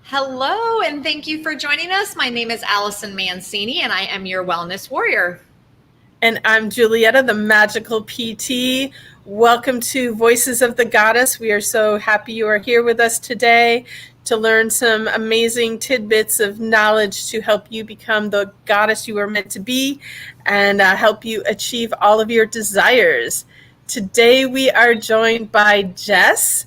Hello, and thank you for joining us. My name is Allison Mancini, and I am your wellness warrior. And I'm Julietta, the magical PT. Welcome to Voices of the Goddess. We are so happy you are here with us today to learn some amazing tidbits of knowledge to help you become the goddess you are meant to be and help you achieve all of your desires. Today we are joined by Jess,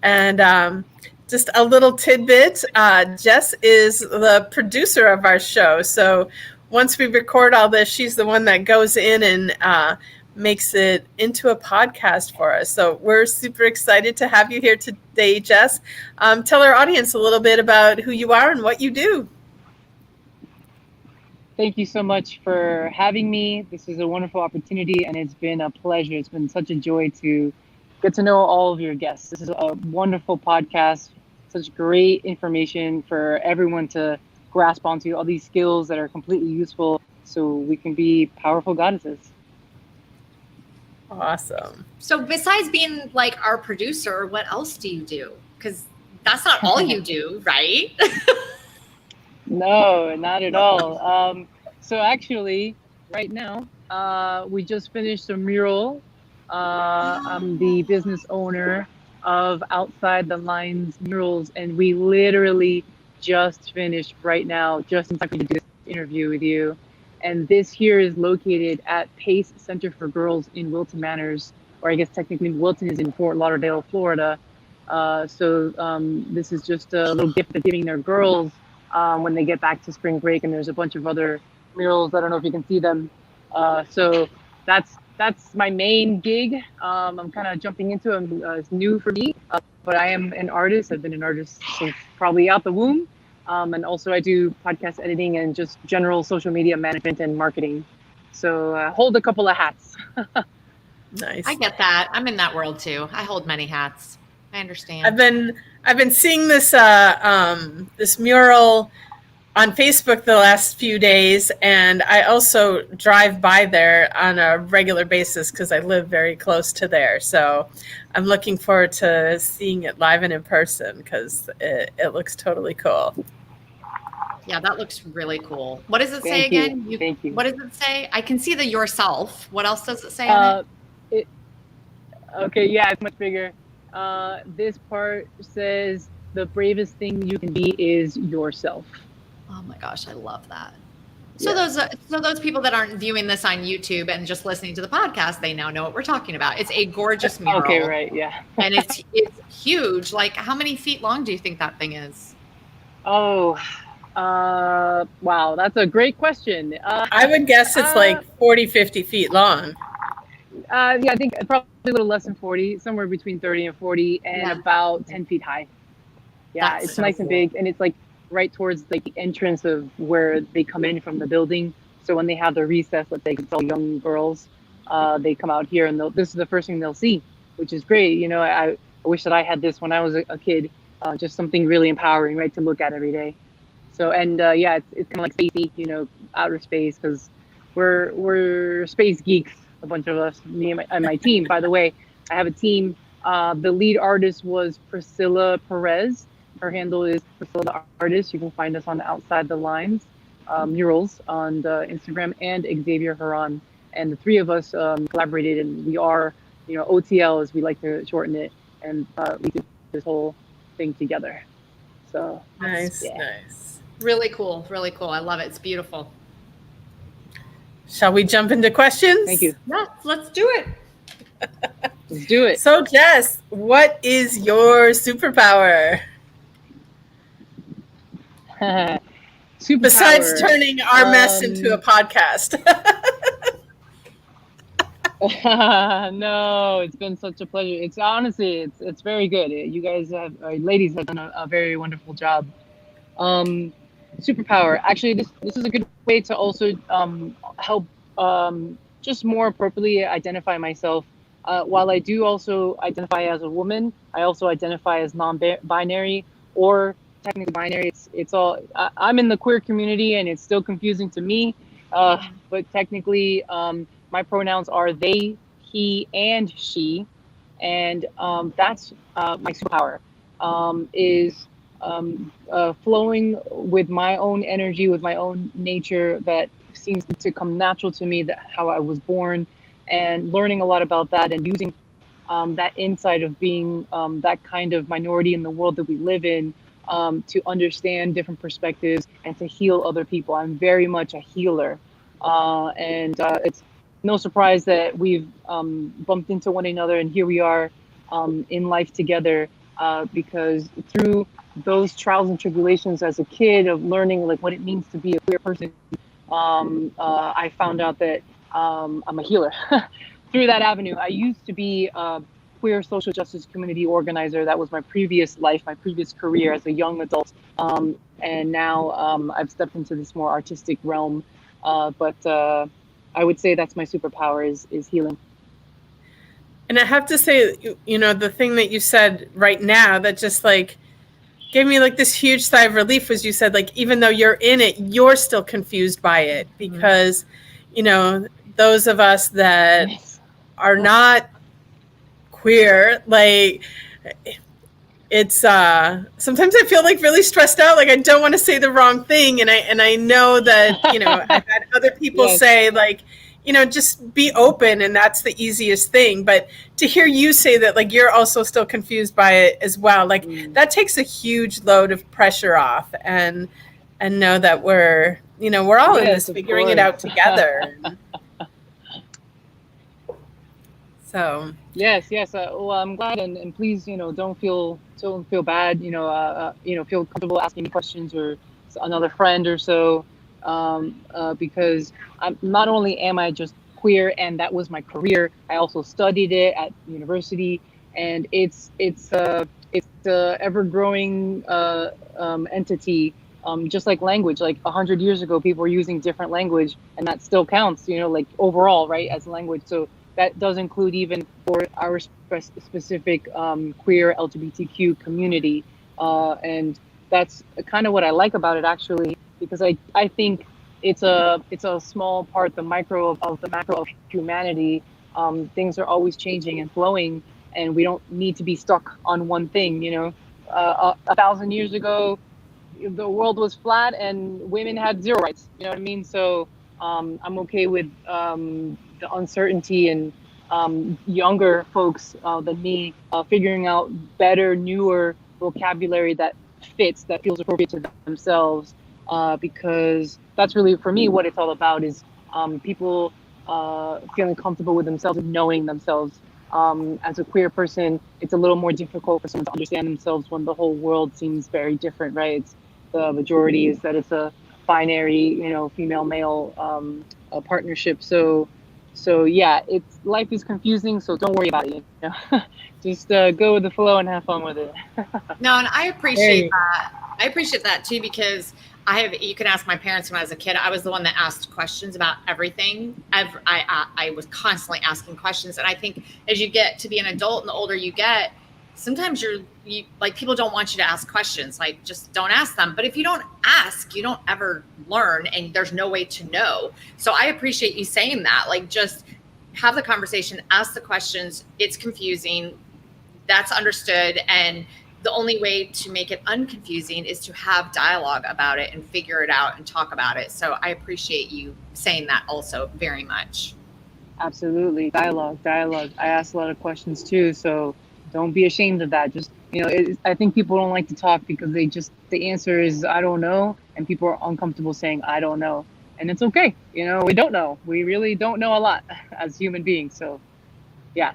and just a little tidbit, Jess is the producer of our show. So once we record all this, she's the one that goes in and makes it into a podcast for us. So we're super excited to have you here today, Jess. Tell our audience a little bit about who you are and what you do. Thank you so much for having me. This is a wonderful opportunity, and it's been a pleasure. It's been such a joy to get to know all of your guests. This is a wonderful podcast, such great information for everyone to grasp onto, all these skills that are completely useful so we can be powerful goddesses. Awesome. So besides being like our producer, what else do you do? Because that's not all you do, right? No, not at all. So actually, right now, we just finished a mural. I'm the business owner of Outside the Lines Murals, and we literally just finished right now, just in time to do this interview with you. And this here is located at Pace Center for Girls in Wilton Manors, or I guess technically Wilton is in Fort Lauderdale, Florida. So this is just a little gift they're giving their girls when they get back to spring break, and there's a bunch of other murals. I don't know if you can see them. So that's my main gig. I'm kind of jumping into it. It's new for me, but I am an artist. I've been an artist since probably out the womb. And also I do podcast editing and just general social media management and marketing. So I hold a couple of hats. Nice. I get that. I'm in that world too. I hold many hats. I understand. I've been seeing this this mural on Facebook the last few days, and I also drive by there on a regular basis because I live very close to there. So I'm looking forward to seeing it live and in person because it looks totally cool. Yeah, that looks really cool. What does it say again? Thank you. What does it say? I can see the yourself. What else does it say on it? Okay, yeah, it's much bigger. This part says the bravest thing you can be is yourself. Oh my gosh, I love that. So those people that aren't viewing this on YouTube and just listening to the podcast, they now know what we're talking about. It's a gorgeous mural. Okay, right, yeah. And it's huge. Like, how many feet long do you think that thing is? Oh, wow, that's a great question. I would guess it's like 40, 50 feet long. Yeah, I think probably a little less than 40, somewhere between 30 and 40, and about 10 feet high. Yeah, That's it's so nice cool. and big, and it's like right towards like the entrance of where they come in from the building. So when they have the recess, let's say it's all young girls, they come out here, and this is the first thing they'll see, which is great. You know, I wish that I had this when I was a kid. Just something really empowering, right, to look at every day. So, and yeah, it's kind of like spacey, you know, outer space, because we're space geeks, a bunch of us, me and my team. By the way, I have a team. The lead artist was Priscilla Perez. Her handle is Priscilla the Artist. You can find us on Outside the Lines murals on Instagram, and Xavier Huron. And the three of us collaborated, and we are, you know, OTL, as we like to shorten it, and we did this whole thing together. So Nice. Really cool. Really cool. I love it. It's beautiful. Shall we jump into questions? Thank you. Yeah, let's do it. Let's do it. So, Jess, what is your superpower? Superpower. Besides turning our mess into a podcast. No, it's been such a pleasure. It's honestly, it's very good. You guys ladies have done a very wonderful job. Superpower. Actually, this is a good way to also help just more appropriately identify myself. While I do also identify as a woman, I also identify as non-binary, or technically binary. It's all. I'm in the queer community, and it's still confusing to me. But technically, my pronouns are they, he, and she, and that's my superpower. Is flowing with my own energy, with my own nature that seems to come natural to me, that how I was born, and learning a lot about that and using that insight of being that kind of minority in the world that we live in, to understand different perspectives and to heal other people. I'm very much a healer. And it's no surprise that we've bumped into one another, and here we are in life together, because through those trials and tribulations as a kid of learning like what it means to be a queer person, I found out that I'm a healer through that avenue. I used to be a queer social justice community organizer. That was my previous life, my previous career as a young adult. And now I've stepped into this more artistic realm. But I would say that's my superpower is healing. And I have to say, the thing that you said right now that just like gave me like this huge sigh of relief was you said, like, even though you're in it, you're still confused by it because, those of us that are not queer, like, it's sometimes I feel like really stressed out, like I don't want to say the wrong thing, and I know that I've had other people say like, just be open, and that's the easiest thing. But to hear you say that, like, you're also still confused by it as well, like that takes a huge load of pressure off, and know that we're all in this figuring it out together. So yes. Well, I'm glad, and please, don't feel bad. Feel comfortable asking me questions or another friend or so, because I'm not only am I just queer and that was my career, I also studied it at university, and it's a ever growing entity. Just like language, like 100 years ago, people were using different language, and that still counts, like overall, right, as language. So that does include even for our specific queer LGBTQ community. And that's kind of what I like about it, actually, because I think it's a small part, the micro of the macro of humanity. Things are always changing and flowing, and we don't need to be stuck on one thing. 1,000 years ago, the world was flat and women had zero rights. You know what I mean? So I'm okay with the uncertainty, and younger folks than me figuring out better, newer vocabulary that fits, that feels appropriate to themselves, because that's really, for me, what it's all about is people feeling comfortable with themselves and knowing themselves. As a queer person, it's a little more difficult for someone to understand themselves when the whole world seems very different, right? The majority is that it's a binary, female male partnership. So yeah, life is confusing. So don't worry about it. Just go with the flow and have fun with it. No, and I appreciate that. I appreciate that too, because you can ask my parents when I was a kid. I was the one that asked questions about everything. I was constantly asking questions, and I think as you get to be an adult and the older you get, sometimes you like, people don't want you to ask questions, like, just don't ask them. But if you don't ask, you don't ever learn, and there's no way to know. So I appreciate you saying that, like, just have the conversation, ask the questions. It's confusing, that's understood, and the only way to make it unconfusing is to have dialogue about it and figure it out and talk about it. So I appreciate you saying that also very much. Absolutely. Dialogue. I ask a lot of questions too, so don't be ashamed of that. Just, I think people don't like to talk because the answer is, I don't know. And people are uncomfortable saying, I don't know. And it's okay. We don't know. We really don't know a lot as human beings. So yeah.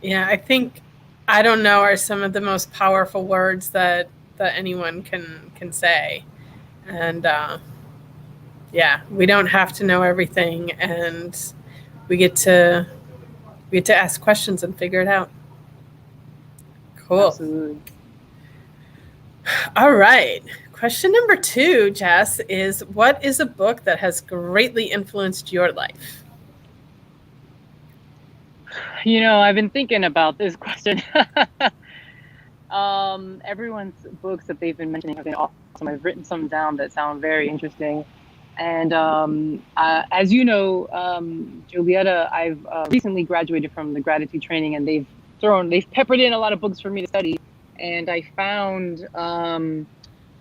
Yeah, I think I don't know are some of the most powerful words that anyone can say. And yeah, we don't have to know everything, and we get to ask questions and figure it out. Cool. Absolutely. All right. Question number 2, Jess, is what is a book that has greatly influenced your life? I've been thinking about this question. Everyone's books that they've been mentioning have been awesome. I've written some down that sound very interesting. And as you know, Julietta, I've recently graduated from the gratitude training, and they've peppered in a lot of books for me to study. and I found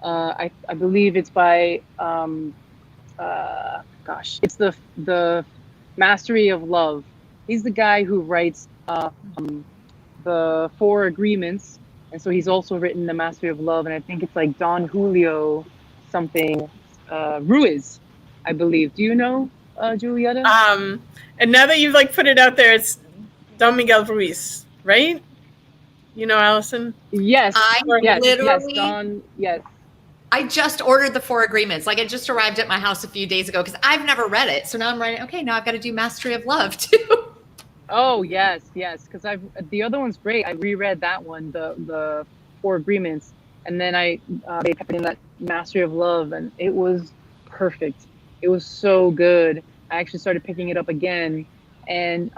I believe it's by it's the Mastery of Love. He's the guy who writes the Four Agreements, and so he's also written the Mastery of Love, and I think it's like Don Julio something Ruiz, I believe. Do you know Julieta? And now that you've like put it out there, it's Don Miguel Ruiz, right? You know, Allison? Yes. Yes, Don. Yes. I just ordered the Four Agreements. Like, it just arrived at my house a few days ago because I've never read it. So now I'm writing, okay, now I've got to do Mastery of Love too. Oh, yes. Because the other one's great. I reread that one, the Four Agreements. And then they kept in that Mastery of Love, and it was perfect. It was so good. I actually started picking it up again. And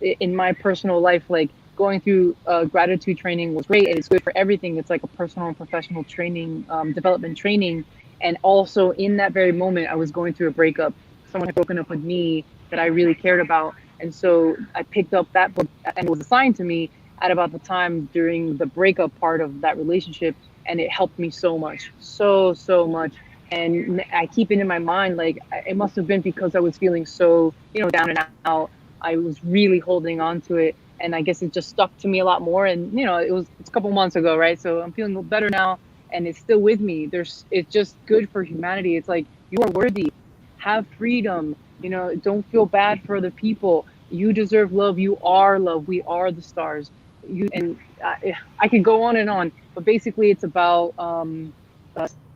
in my personal life, like, going through gratitude training was great, and it's good for everything. It's like a personal and professional training, development training. And also in that very moment, I was going through a breakup. Someone had broken up with me that I really cared about. And so I picked up that book, and it was assigned to me at about the time during the breakup part of that relationship. And it helped me so much, so much. And I keep it in my mind, like, it must have been because I was feeling so, down and out. I was really holding on to it. And I guess it just stuck to me a lot more. And, it's a couple months ago, right? So I'm feeling better now, and it's still with me. It's just good for humanity. It's like, you are worthy. Have freedom. Don't feel bad for other people. You deserve love. You are love. We are the stars. I could go on and on, but basically it's about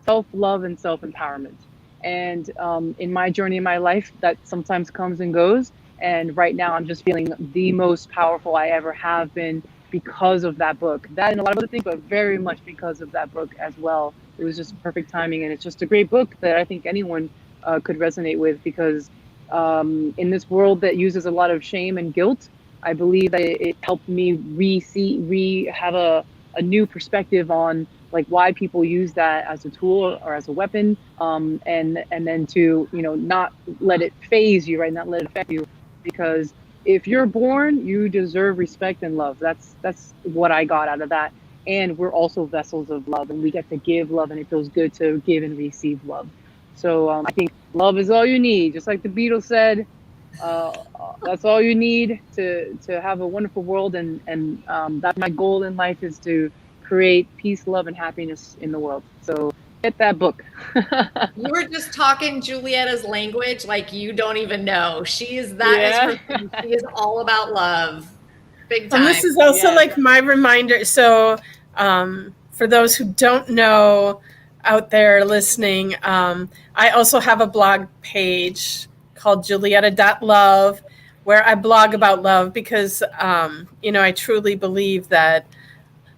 self-love and self-empowerment. And in my journey in my life, that sometimes comes and goes. And right now, I'm just feeling the most powerful I ever have been because of that book. That and a lot of other things, but very much because of that book as well. It was just perfect timing, and it's just a great book that I think anyone could resonate with, because in this world that uses a lot of shame and guilt, I believe that it helped me have a new perspective on, like, why people use that as a tool or as a weapon, and then to not let it phase you, right? Not let it affect you. Because if you're born, you deserve respect and love. That's what I got out of that. And we're also vessels of love, and we get to give love, and it feels good to give and receive love. So I think love is all you need. Just like the Beatles said, that's all you need to have a wonderful world. And that's my goal in life, is to create peace, love, and happiness in the world. So get that book. You were just talking Julieta's language like you don't even know. She is all about love. Big time. And this is also like my reminder. So for those who don't know out there listening, I also have a blog page called Julieta.love, where I blog about love, because I truly believe that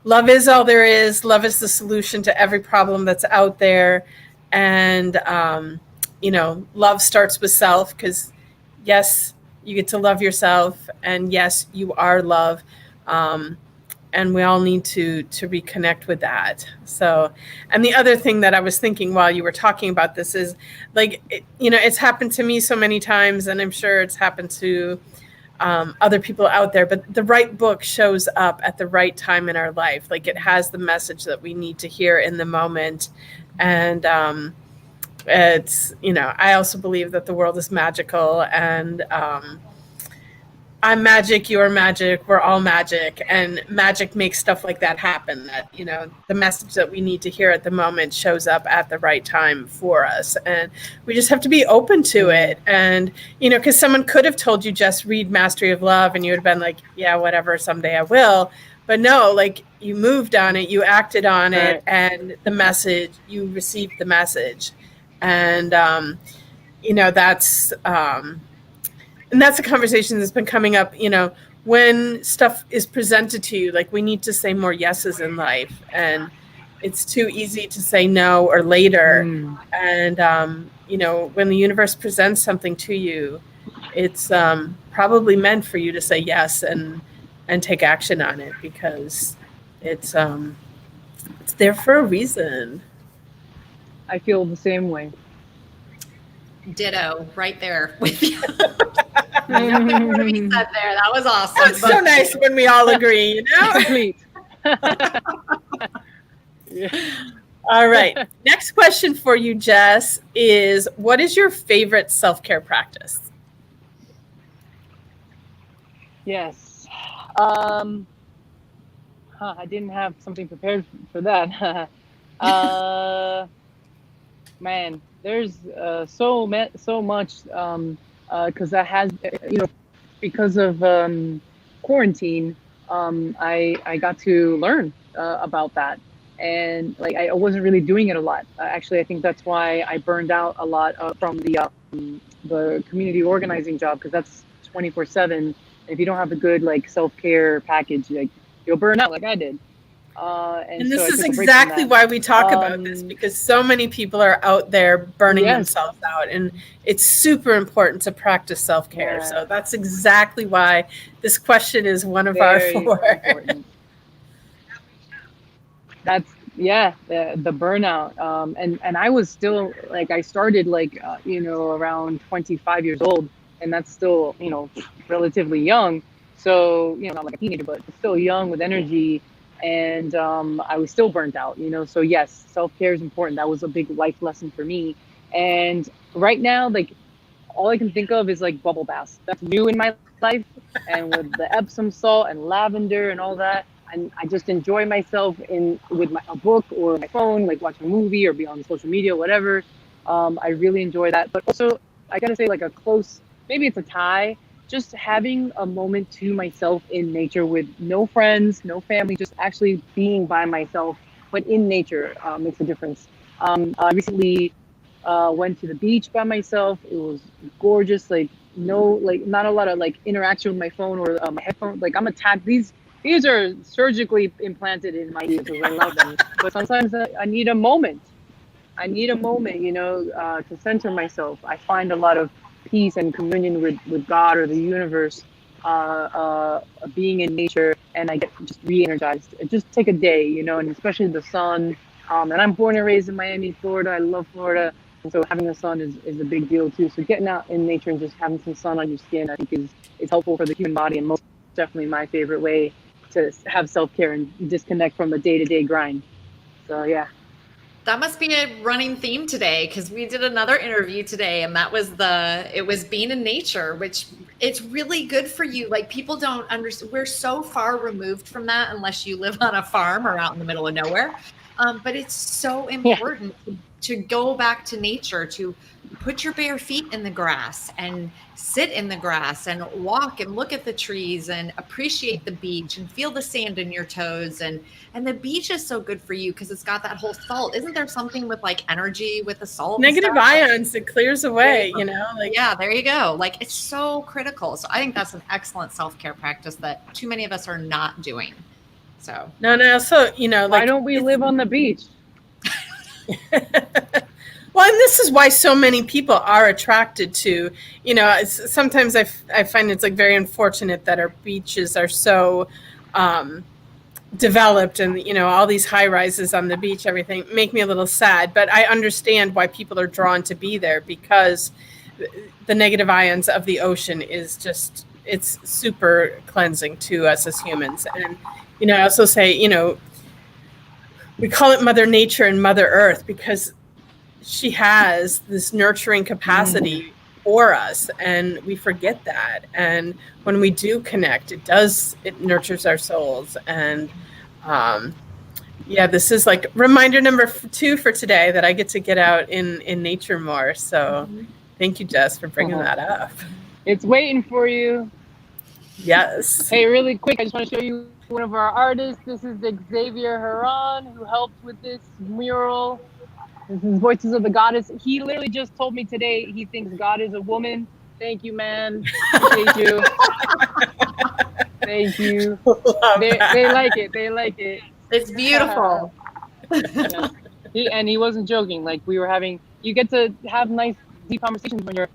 love is all there is. Love is the solution to every problem that's out there. And, love starts with self, because yes, you get to love yourself, and yes, you are love. And we all need to reconnect with that. So, and the other thing that I was thinking while you were talking about this is, like, it's happened to me so many times, and I'm sure it's happened to other people out there, but the right book shows up at the right time in our life. Like, it has the message that we need to hear in the moment. And it's, I also believe that the world is magical, and I'm magic, you're magic, we're all magic, and magic makes stuff like that happen. That, the message that we need to hear at the moment shows up at the right time for us, and we just have to be open to it. And because someone could have told you, just read Mastery of Love, and you would have been like, yeah, whatever, someday I will. But no, like, you moved on it, you acted on it, and the message, you received the message. And that's and that's a conversation that's been coming up, when stuff is presented to you. Like, we need to say more yeses in life, and it's too easy to say no or later. And, when the universe presents something to you, it's probably meant for you to say yes and take action on it, because it's there for a reason. I feel the same way. Ditto, right there with you. Nothing more to be said there. That was awesome. It's so nice when we all agree, Complete. All right. Next question for you, Jess, is what is your favorite self-care practice? Yes. I didn't have something prepared for that. Man, there's so much because that has because of quarantine. I got to learn about that, and like I wasn't really doing it a lot. Actually, I think that's why I burned out a lot from the community organizing job, because that's 24/7. If you don't have a good like self-care package, like you'll burn out like I did. And And so this I is took a break from exactly that. why we talk about this, because so many people are out there burning Yes. themselves out, and it's super important to practice self-care. Yeah. So that's exactly why this question is one of Very our 4. important. That's the burnout. And I was still like I started like around 25 years old, and that's still relatively young. So not like a teenager, but still young with energy. And I was still burnt out. So yes, self-care is important. That was a big life lesson for me. And right now, like all I can think of is like bubble baths. That's new in my life, and with the Epsom salt and lavender and all that, and I just enjoy myself in with a book or my phone, like watch a movie or be on social media, whatever. I really enjoy that. But also, I gotta say, like a close, maybe it's a tie. Just having a moment to myself in nature with no friends, no family, just actually being by myself, but in nature makes a difference. I recently went to the beach by myself. It was gorgeous. Like not a lot of like interaction with my phone or my headphones. Like I'm attacked. These are surgically implanted in my ears because I love them. But sometimes I need a moment. I need a moment, to center myself. I find a lot of peace and communion with God or the universe, being in nature, and I get just re-energized. Just take a day, and especially the sun. And I'm born and raised in Miami, Florida. I love Florida. And so having the sun is a big deal too. So getting out in nature and just having some sun on your skin, I think is helpful for the human body, and most definitely my favorite way to have self-care and disconnect from the day-to-day grind. So yeah. That must be a running theme today, because we did another interview today, and it was being in nature, which it's really good for you. Like people don't understand. We're so far removed from that unless you live on a farm or out in the middle of nowhere. But it's so important to go back to nature, to put your bare feet in the grass and sit in the grass and walk and look at the trees and appreciate the beach and feel the sand in your toes. And the beach is so good for you because it's got that whole salt. Isn't there something with like energy with the salt? Negative ions, it clears away, Yeah, there you go. Like it's so critical. So I think that's an excellent self-care practice that too many of us are not doing. So no. So, why don't we live on the beach? Well, and this is why so many people are attracted to, sometimes I find it's like very unfortunate that our beaches are so developed, and, all these high rises on the beach, everything make me a little sad, but I understand why people are drawn to be there, because the negative ions of the ocean is just, it's super cleansing to us as humans. And, I also say, we call it Mother Nature and Mother Earth because she has this nurturing capacity for us, and we forget that. And when we do connect, it nurtures our souls. And this is like reminder number 2 for today, that I get to get out in nature more. So thank you, Jess, for bringing that up. It's waiting for you. Yes. Hey, really quick, I just want to show you one of our artists. This is Xavier Heron, who helped with this mural. This is Voices of the Goddess. He literally just told me today he thinks God is a woman. Thank you, man. Appreciate you. Thank you. They like it. They like it. It's beautiful. He wasn't joking. Like you get to have nice, deep conversations when you're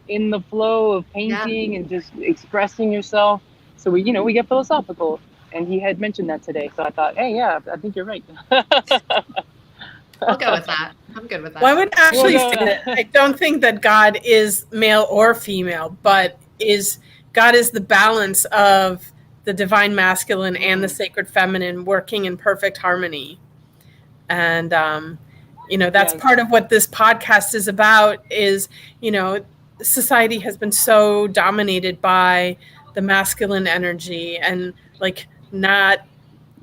in the flow of painting and just expressing yourself. So we get philosophical. And he had mentioned that today. So I thought, hey, yeah, I think you're right. I'll go with that. I'm good with that. Well, I would actually say that I don't think that God is male or female, but God is the balance of the divine masculine and the sacred feminine working in perfect harmony. And that's Yes. part of what this podcast is about. Is society has been so dominated by the masculine energy, and like not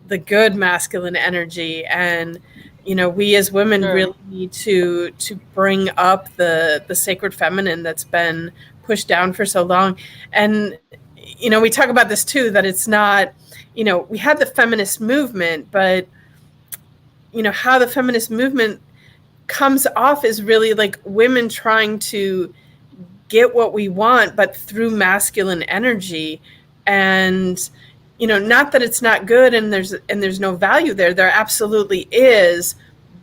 the good masculine energy. And we as women Sure. really need to bring up the sacred feminine that's been pushed down for so long. And we talk about this too, that it's not, we had the feminist movement, but how the feminist movement comes off is really like women trying to get what we want, but through masculine energy. And not that it's not good, and there's no value there absolutely is,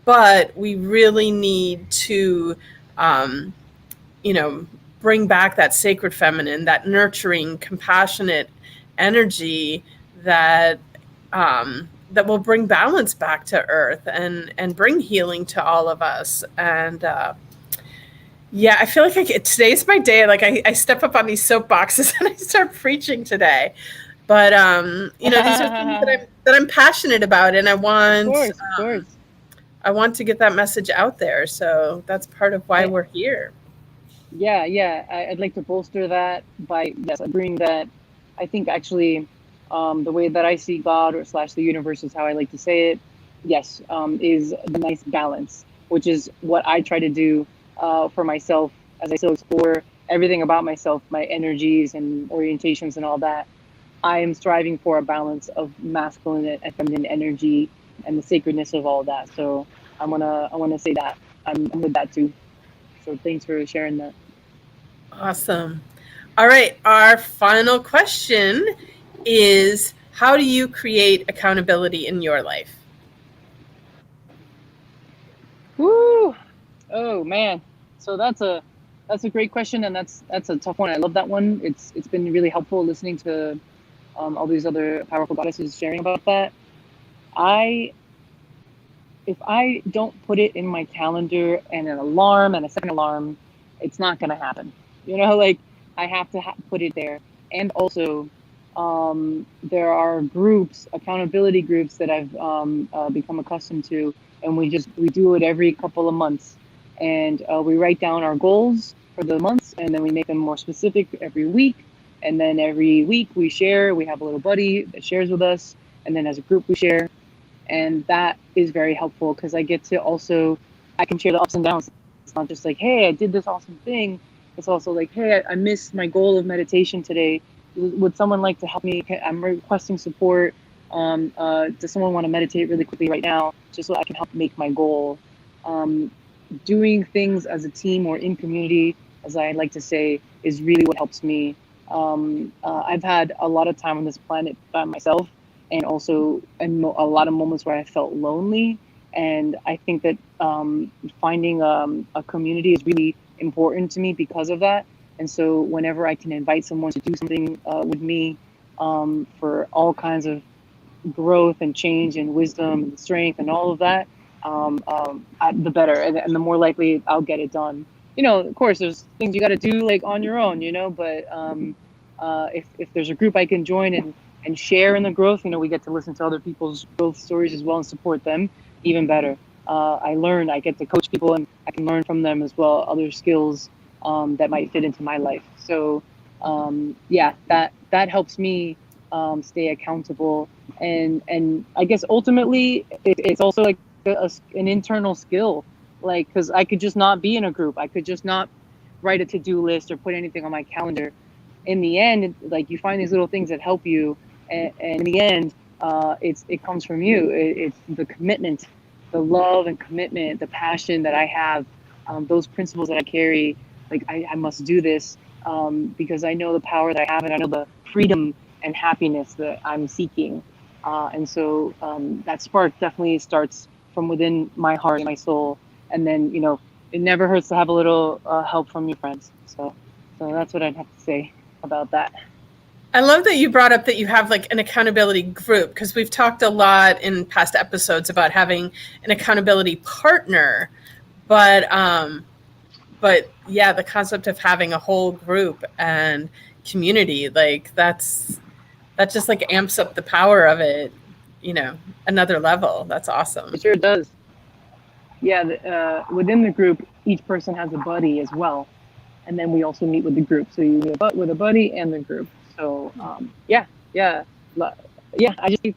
but we really need to you know bring back that sacred feminine, that nurturing, compassionate energy that that will bring balance back to earth, and bring healing to all of us. And yeah, I feel like today's my day. Like I step up on these soapboxes and I start preaching today. But these are things that I'm passionate about, and Of course, of course. I want to get that message out there. So that's part of why I, we're here. yeah, yeah. I'd like to bolster that by, yes, agreeing that I think actually the way that I see God, or slash the universe is how I like to say it, yes, is the nice balance, which is what I try to do for myself as I still explore everything about myself, my energies and orientations and all that. I am striving for a balance of masculine and feminine energy and the sacredness of all that. So I wanna say that I'm with that too. So thanks for sharing that. Awesome. All right. Our final question is, how do you create accountability in your life? Woo! Oh man. So that's a great question, and that's a tough one. I love that one. It's been really helpful listening to all these other powerful goddesses sharing about that. I If I don't put it in my calendar and an alarm and a second alarm, it's not gonna happen. Like I have to put it there. And also, there are groups, accountability groups that I've become accustomed to, and we do it every couple of months, and we write down our goals for the months, and then we make them more specific every week, and then every week we share. We have a little buddy that shares with us, and then as a group we share, and that is very helpful because I get to also, I can share the ups and downs. It's not just like, hey, I did this awesome thing. It's also like, hey, I missed my goal of meditation today. Would someone like to help me? I'm requesting support. Does someone want to meditate really quickly right now, just so I can help make my goal? Doing things as a team or in community, as I like to say, is really what helps me. I've had a lot of time on this planet by myself, and also in a lot of moments where I felt lonely. And I think that finding a community is really important to me because of that. And so whenever I can invite someone to do something with me for all kinds of growth and change and wisdom and strength and all of that, the better, and the more likely I'll get it done. Of course, there's things you got to do like on your own, but if there's a group I can join and share in the growth, we get to listen to other people's growth stories as well and support them even better. I get to coach people, and I can learn from them as well, other skills that might fit into my life. So yeah, that helps me stay accountable. And I guess ultimately it's also like an internal skill, like, because I could just not be in a group. I could just not write a to-do list or put anything on my calendar. In the end, like, you find these little things that help you, and in the end, it comes from you. It's the commitment, the love and commitment, the passion that I have, those principles that I carry. Like, I must do this because I know the power that I have, and I know the freedom and happiness that I'm seeking. And so that spark definitely starts from within my heart and my soul. And then, it never hurts to have a little help from your friends. So that's what I'd have to say about that. I love that you brought up that you have like an accountability group, because we've talked a lot in past episodes about having an accountability partner, but yeah, the concept of having a whole group and community, like that just like amps up the power of it, another level. That's awesome. It sure does. within the group, each person has a buddy as well, and then we also meet with the group. So you meet with a buddy and the group. So yeah. I just,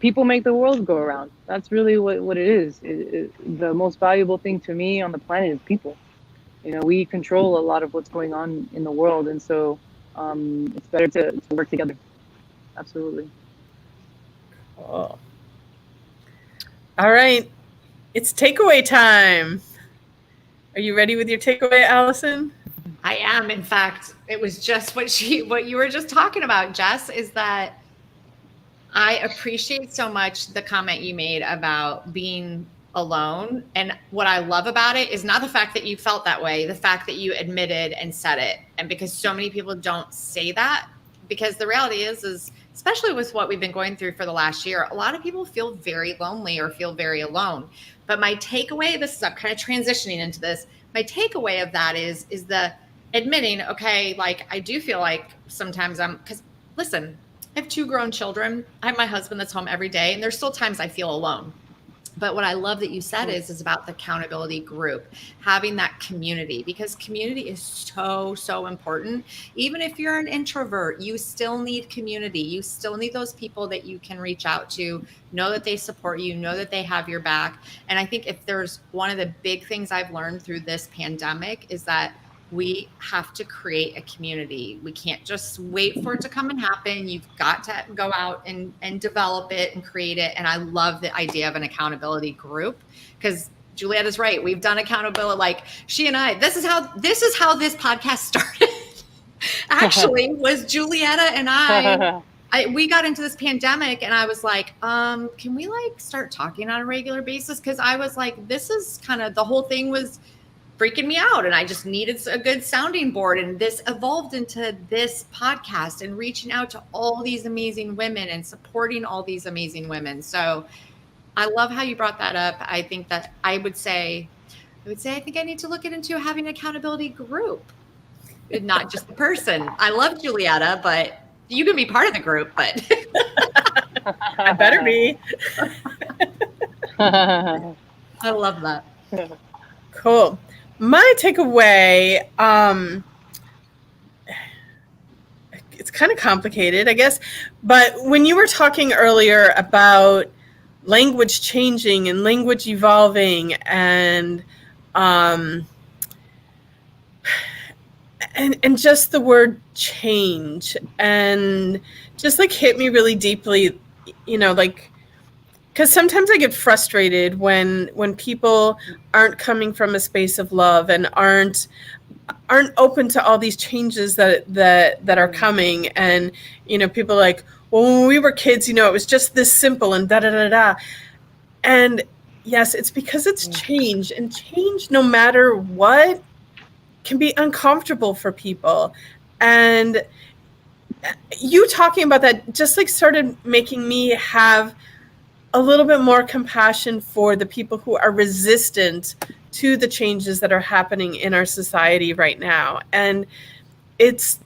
people make the world go around. That's really what it is. The most valuable thing to me on the planet is people. We control a lot of what's going on in the world, and so it's better to work together. Absolutely. Cool. All right, it's takeaway time. Are you ready with your takeaway, Allison? I am. In fact, it was just what you were just talking about, Jess, is that I appreciate so much the comment you made about being alone. And what I love about it is not the fact that you felt that way, the fact that you admitted and said it. And because so many people don't say that, because the reality is especially with what we've been going through for the last year, a lot of people feel very lonely or feel very alone. But my takeaway, I'm kind of transitioning into this. My takeaway of that is the admitting, okay, like I do feel like sometimes because listen, I have 2 grown children. I have my husband that's home every day, and there's still times I feel alone. But what I love that you said is about the accountability group, having that community, because community is so, so important. Even if you're an introvert, you still need community. You still need those people that you can reach out to, know that they support you, know that they have your back. And I think if there's one of the big things I've learned through this pandemic is that we have to create a community. We can't just wait for it to come and happen. You've got to go out and develop it and create it. And I love the idea of an accountability group, because Julieta's right. We've done accountability. Like she and I, this is how this podcast started. Actually, was Julieta and I we got into this pandemic, and I was like, can we like start talking on a regular basis? Because I was like, this is kind of, the whole thing was freaking me out, and I just needed a good sounding board, and this evolved into this podcast and reaching out to all these amazing women and supporting all these amazing women. So I love how you brought that up. I think that I would say I think I need to look into having an accountability group, not just the person. I love Julieta, but you can be part of the group, but I better be. I love that. Cool. My takeaway, it's kind of complicated, I guess, but when you were talking earlier about language changing and language evolving and just the word change, and just like hit me really deeply, like, because sometimes I get frustrated when people aren't coming from a space of love and aren't open to all these changes that are coming. And people are like, well, when we were kids, it was just this simple and da da da da. And yes, it's because it's change, and change, no matter what, can be uncomfortable for people. And you talking about that just like started making me have a little bit more compassion for the people who are resistant to the changes that are happening in our society right now. And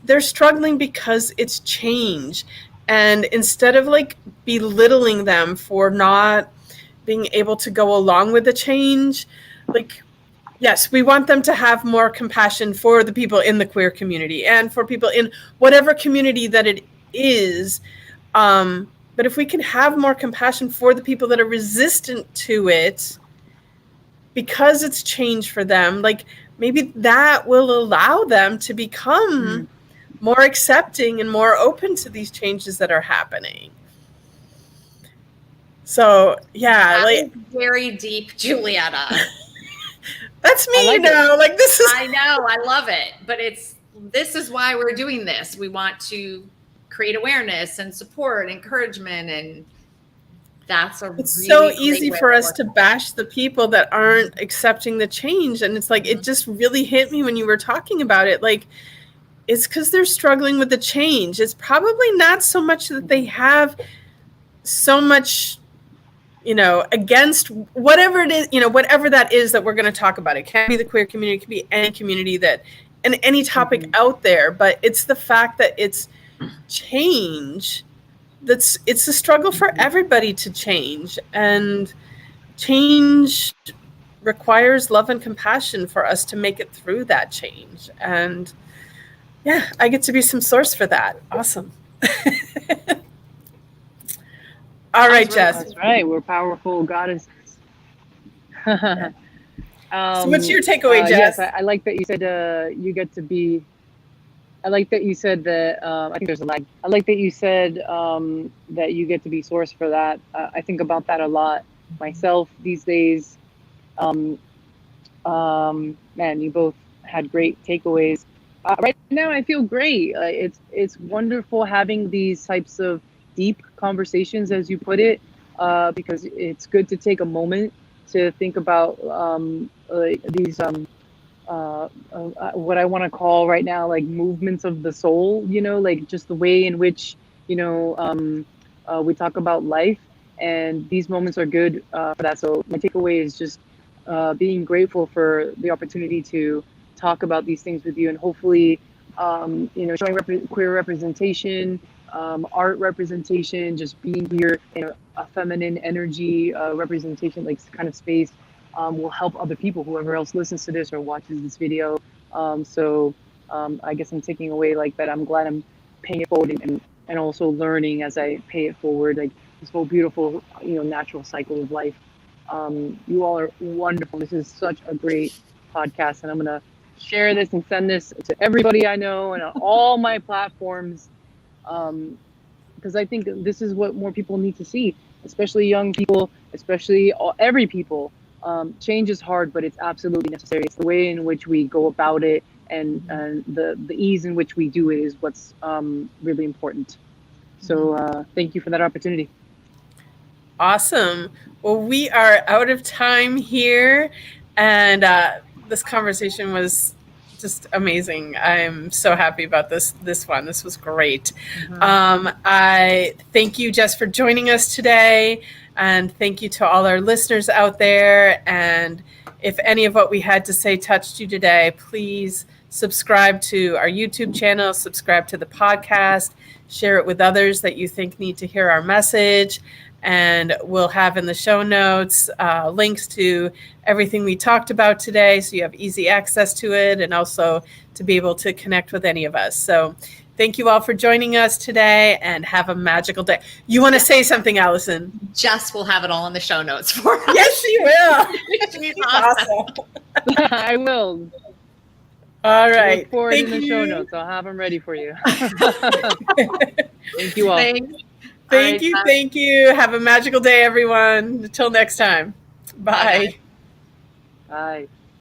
they're struggling because it's change. And instead of like belittling them for not being able to go along with the change, like, yes, we want them to have more compassion for the people in the queer community and for people in whatever community that it is. But if we can have more compassion for the people that are resistant to it because it's change for them, like maybe that will allow them to become more accepting and more open to these changes that are happening. So, yeah. That is very deep, Julieta. That's me, like this is. I know, I love it. But this is why we're doing this. We want to create awareness and support, encouragement, and it's really so easy for us to bash the people that aren't accepting the change. And it's like, it just really hit me when you were talking about it. Like, it's because they're struggling with the change. It's probably not so much that they have so much, against whatever it is, whatever that is that we're going to talk about. It can be the queer community, it can be any community and any topic out there, but it's the fact that it's change. It's a struggle for everybody to change, and change requires love and compassion for us to make it through that change. And yeah, I get to be some source for that. Awesome. All right, Jess. That's right. We're powerful goddesses. So what's your takeaway, Jess? Yes, I like that you said you get to be. I like that you said that. I think there's a lag. I like that you said that you get to be source for that. I think about that a lot myself these days. Man, you both had great takeaways. Right now, I feel great. It's wonderful having these types of deep conversations, as you put it, because it's good to take a moment to think about these what I want to call right now, like movements of the soul, like just the way in which, we talk about life, and these moments are good for that. So my takeaway is just being grateful for the opportunity to talk about these things with you, and hopefully, showing queer representation, art representation, just being here in a feminine energy representation, like kind of space, will help other people, whoever else listens to this or watches this video. So I guess I'm taking away like that. I'm glad I'm paying it forward and also learning as I pay it forward, like this whole beautiful, natural cycle of life. You all are wonderful. This is such a great podcast, and I'm going to share this and send this to everybody I know and on all my platforms, because I think this is what more people need to see, especially young people, especially every people. Change is hard, but it's absolutely necessary. It's the way in which we go about it, and the ease in which we do it is what's really important. So thank you for that opportunity. Awesome. Well, we are out of time here, and this conversation was just amazing. I'm so happy about this one. This was great. I thank you, Jess, for joining us today, and thank you to all our listeners out there. And if any of what we had to say touched you today, please subscribe to our YouTube channel, subscribe to the podcast, share it with others that you think need to hear our message. And we'll have in the show notes links to everything we talked about today, so you have easy access to it and also to be able to connect with any of us. So thank you all for joining us today, and have a magical day. You want to say something, Allison? Jess will have it all in the show notes for us. Yes, she will. She's awesome. I will. All right. Look for it Thank in the you. show notes. I'll have them ready for you. Thank you all. Thanks. Thank you. Thank you. Have a magical day, everyone. Until next time. Bye. Bye.